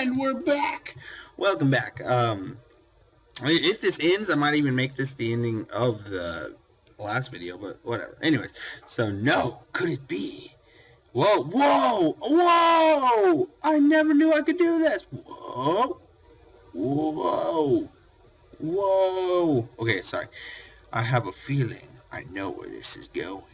And we're back. Welcome back. If this ends, I might even make this the ending of the last video, but whatever. Anyways, so no, could it be? Whoa, whoa, whoa! I never knew I could do this. Whoa, whoa, whoa. Okay, sorry. I have a feeling I know where this is going.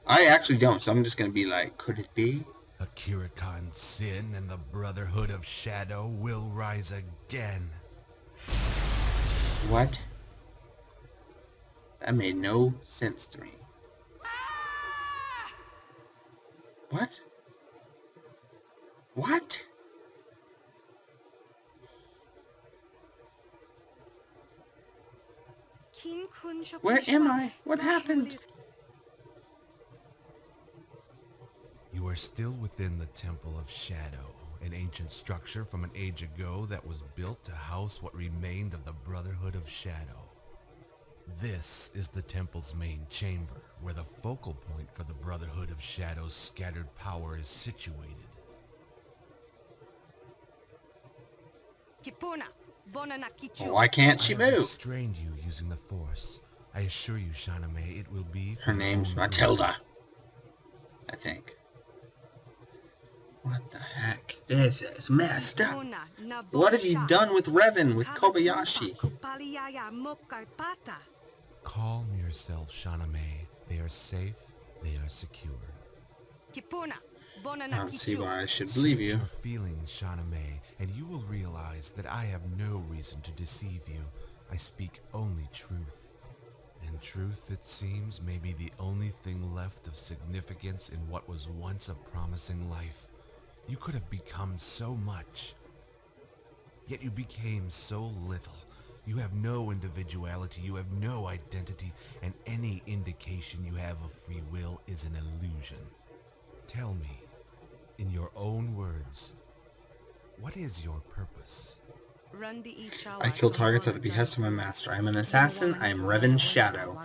I actually don't, so I'm just gonna be like, could it be? Akira Khan's sin and the Brotherhood of Shadow will rise again. What? That made no sense to me. What? What? Where am I? What happened? You are still within the Temple of Shadow, an ancient structure from an age ago that was built to house what remained of the Brotherhood of Shadow. This is the temple's main chamber, where the focal point for the Brotherhood of Shadow's scattered power is situated. Why can't she I have move? restrained you using the Force. I assure you, Shaname, it will be for Her name's your own Matilda, I think. What the heck? This is messed up. What have you done with Revan, with Kobayashi? Calm yourself, Shaname. They are safe, they are secure. I don't see why I should believe you. Search your feelings, Shaname, and you will realize that I have no reason to deceive you. I speak only truth. And truth, it seems, may be the only thing left of significance in what was once a promising life. You could have become so much, yet you became so little. You have no individuality, you have no identity, and any indication you have of free will is an illusion. Tell me, in your own words, what is your purpose? I kill targets at the behest of my master. I am an assassin. I am Revan's shadow.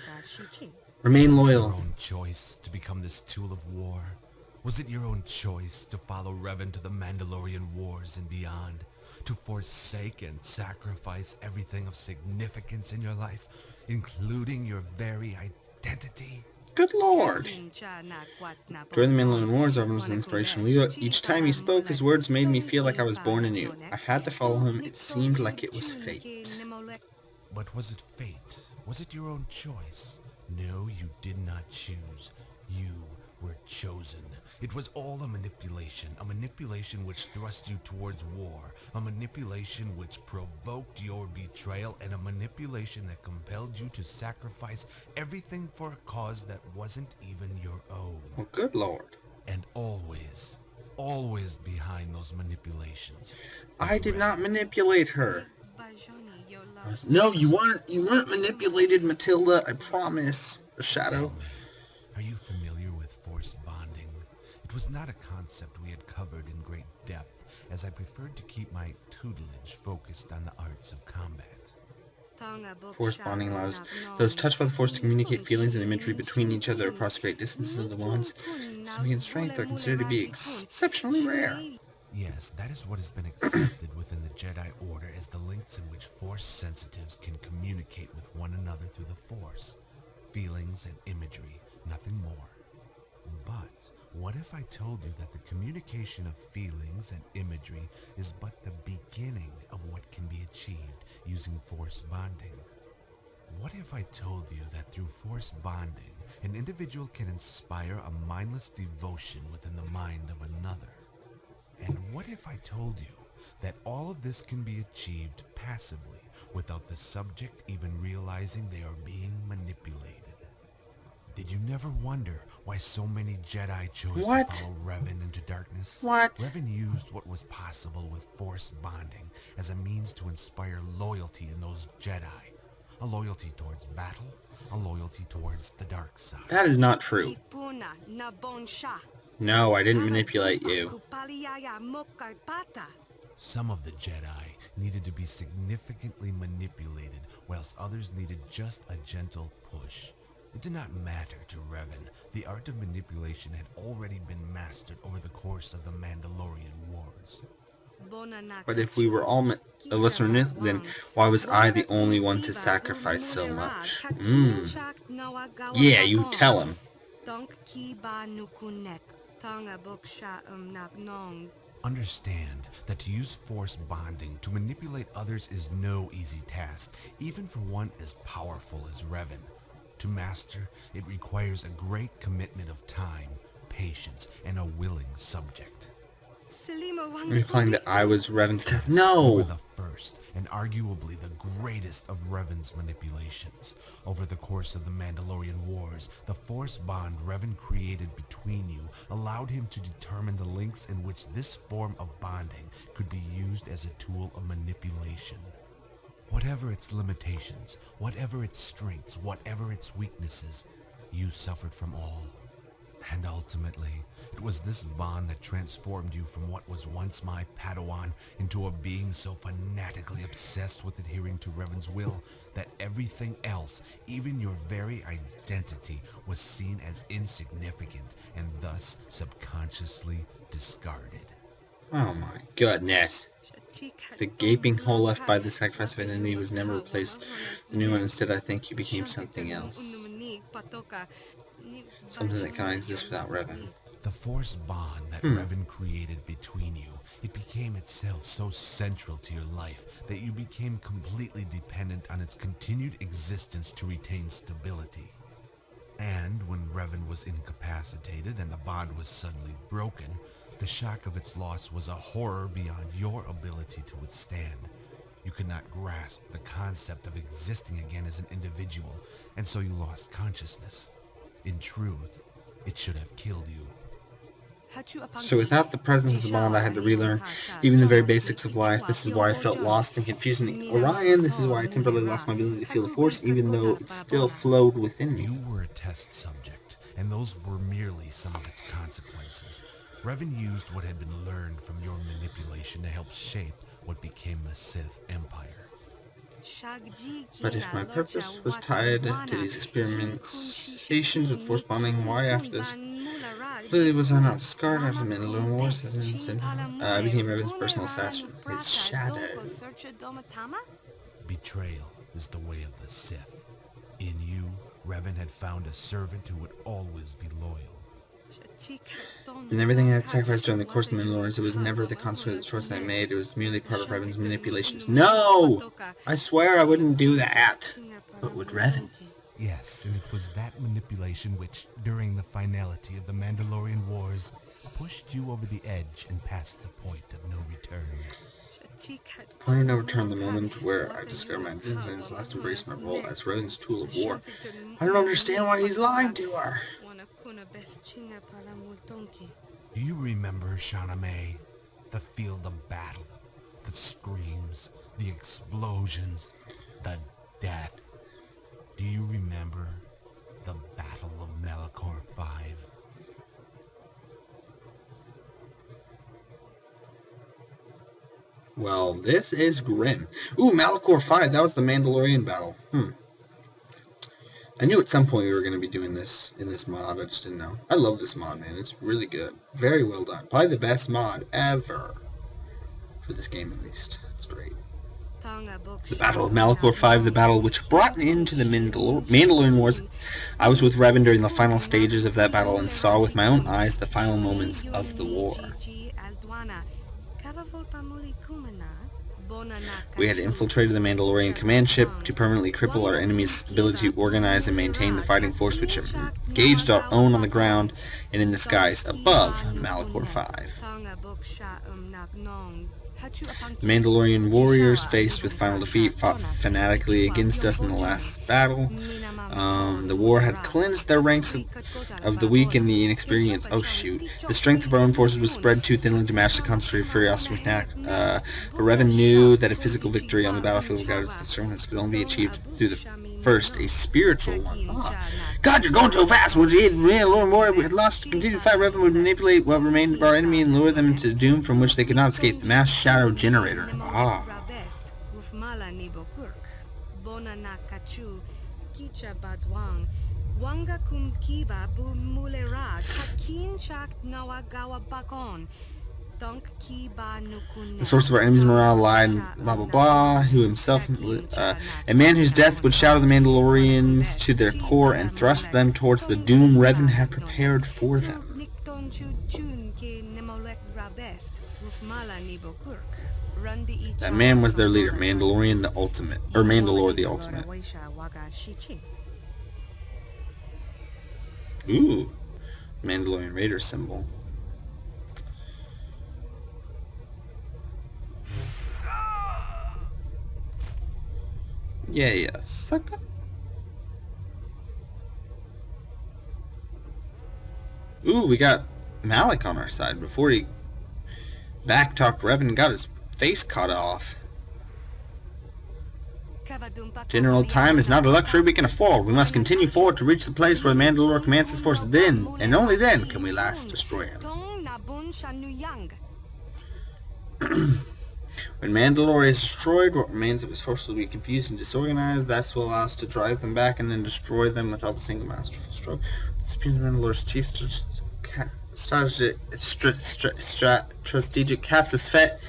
Remain Was it loyal. your own choice to become this tool of war? Was it your own choice to follow Revan to the Mandalorian wars and beyond? To forsake and sacrifice everything of significance in your life, including your very identity? Good lord. During the Mandalorian Wars, Revan was an inspirational leader. Each time he spoke, his words made me feel like I was born anew. I had to follow him. It seemed like it was fate. But was it fate? Was it your own choice? No, you did not choose. You were chosen. It was all a manipulation which thrust you towards war, a manipulation which provoked your betrayal, and a manipulation that compelled you to sacrifice everything for a cause that wasn't even your own. Well, good lord. And always behind those manipulations. I did not manipulate her. No, you weren't manipulated, Matilda. I promise. The shadow. Tell me, are you familiar with force bonding? It was not a concept we had covered in great depth, as I preferred to keep my tutelage focused on the arts of combat. Force bonding allows those touched by the Force to communicate feelings and imagery between each other across great distances. The ones significant strength are considered to be exceptionally rare. Yes, that is what has been accepted within the Jedi Order as the links in which Force sensitives can communicate with one another through the Force. Feelings and imagery, nothing more. But what if I told you that the communication of feelings and imagery is but the beginning of what can be achieved using Force bonding? What if I told you that through Force bonding, an individual can inspire a mindless devotion within the mind of another? And what if I told you that all of this can be achieved passively without the subject even realizing they are being manipulated? Did you never wonder why so many Jedi chose to follow Revan into darkness? Revan used what was possible with Force bonding as a means to inspire loyalty in those Jedi. A loyalty towards battle, a loyalty towards the dark side. That is not true. No, I didn't manipulate you. Some of the Jedi needed to be significantly manipulated, whilst others needed just a gentle push. It did not matter to Revan. The art of manipulation had already been mastered over the course of the Mandalorian Wars. But if we were all a lesser myth, then why was I the only one to sacrifice so much? Yeah, you tell him. Understand that to use force bonding to manipulate others is no easy task, even for one as powerful as Revan. To master, it requires a great commitment of time, patience, and a willing subject. Are you implying that I was Revan's test? You No! were the first and arguably the greatest of Revan's manipulations. Over the course of the Mandalorian Wars, the force bond Revan created between you allowed him to determine the lengths in which this form of bonding could be used as a tool of manipulation. Whatever its limitations, whatever its strengths, whatever its weaknesses, you suffered from all. And ultimately, it was this bond that transformed you from what was once my Padawan into a being so fanatically obsessed with adhering to Revan's will that everything else, even your very identity, was seen as insignificant and thus subconsciously discarded. Oh my goodness. The gaping hole left by the sacrifice of an enemy was never replaced. The new one, instead, I think you became something else. Something that cannot exist without Revan. The force bond that Revan created between you, it became itself so central to your life that you became completely dependent on its continued existence to retain stability. And when Revan was incapacitated and the bond was suddenly broken, the shock of its loss was a horror beyond your ability to withstand. You could not grasp the concept of existing again as an individual, and so you lost consciousness. In truth, it should have killed you. So without the presence of the bond, I had to relearn even the very basics of life. This is why I felt lost and confused in Orion. This is why I temporarily lost my ability to feel the Force, even though it still flowed within me. You were a test subject, and those were merely some of its consequences. Revan used what had been learned from your manipulation to help shape what became the Sith Empire. But if my purpose was tied to these experimentations with Force bombing, why after this? Clearly was I not discarded after the Mandalorian Wars? I became Revan's personal assassin, his shadow. Betrayal is the way of the Sith. In you, Revan had found a servant who would always be loyal. And everything I had sacrificed during the course of the Mandalorians, it was never the consequence of the choice I made. It was merely part of Revan's manipulations. No! I swear I wouldn't do that. But would Revan? Yes, and it was that manipulation which, during the finality of the Mandalorian Wars, pushed you over the edge and past the point of no return. Point of no return, the moment where I discovered my identity and last embraced my role as Revan's tool of war. I don't understand why he's lying to her. Do you remember, Shauna May? The field of battle, the screams, the explosions, the death. Do you remember the Battle of Malachor 5? Well, this is grim. Ooh, Malachor 5, that was the Mandalorian battle. I knew at some point we were going to be doing this in this mod, I just didn't know. I love this mod, man. It's really good. Very well done. Probably the best mod ever. For this game, at least. It's great. The Battle of Malachor 5, the battle which brought an end to the Mandalorian Wars. I was with Revan during the final stages of that battle and saw with my own eyes the final moments of the war. We had infiltrated the Mandalorian command ship to permanently cripple our enemy's ability to organize and maintain the fighting force which engaged our own on the ground and in the skies above Malachor 5. The Mandalorian warriors, faced with final defeat, fought fanatically against us in the last battle. The war had cleansed their ranks of the weak and the inexperienced. Oh shoot. The strength of our own forces was spread too thinly to match the concentrated ferocity of but Revan knew that a physical victory on the battlefield without its determinants could only be achieved through a spiritual one. God, you're going too fast! When the Mandalorian warrior we had lost to continue to fight, Revan would manipulate what remained of our enemy and lure them into doom from which they could not escape, the mass shadow generator. The source of our enemies' morale lied, blah blah blah, who himself, a man whose death would shatter the Mandalorians to their core and thrust them towards the doom Revan had prepared for them. That man was their leader, Mandalorian the Ultimate, or Mandalore the Ultimate. Ooh, Mandalorian Raider symbol. Yeah, sucker. Ooh, we got Malik on our side before he backtalked Revan and got his face cut off. General, time is not a luxury we can afford. We must continue forward to reach the place where the Mandalore commands his forces. Then, and only then, can we last destroy him. When Mandalore is destroyed, what remains of his forces will be confused and disorganized. That will allow us to drive them back and then destroy them without a single masterful stroke. This being Mandalore's chief strategic cast is fet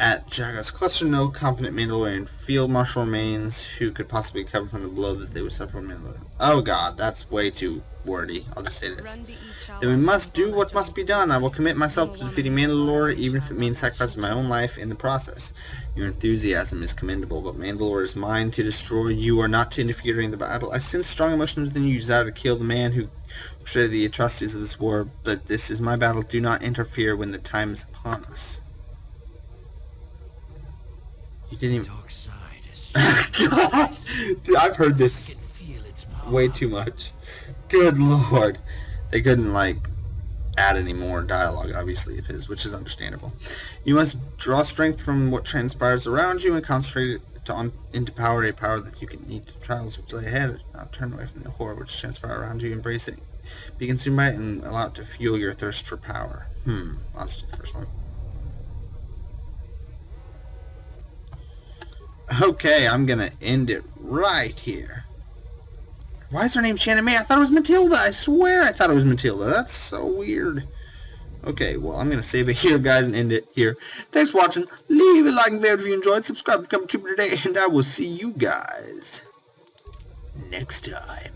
at Jaga's cluster. No competent Mandalorian field marshal remains who could possibly recover from the blow that they would suffer from Mandalore. Oh god, that's way too wordy. I'll just say this. Then we must do what must be done. I will commit myself to defeating Mandalore, even if it means sacrificing my own life in the process. Your enthusiasm is commendable, but Mandalore is mine to destroy. You are not to interfere during the battle. I sense strong emotions within you, desire to kill the man who portrayed the atrocities of this war, but this is my battle. Do not interfere when the time is upon us. You didn't even... Dark side is God! Dude, I've heard this way too much. Good lord. They couldn't, like, add any more dialogue, obviously, of his, which is understandable. You must draw strength from what transpires around you and concentrate it into power, a power that you can need to trials which lay ahead. Now turn away from the horror which transpires around you, embrace it, be consumed by it, and allow it to fuel your thirst for power. I'll just do the first one. Okay, I'm gonna end it right here. Why is her name Shannon May? I thought it was Matilda. I swear I thought it was Matilda. That's so weird. Okay, well, I'm going to save it here, guys, and end it here. Thanks for watching. Leave a like and favorite if you enjoyed. Subscribe to become a trooper today, and I will see you guys next time.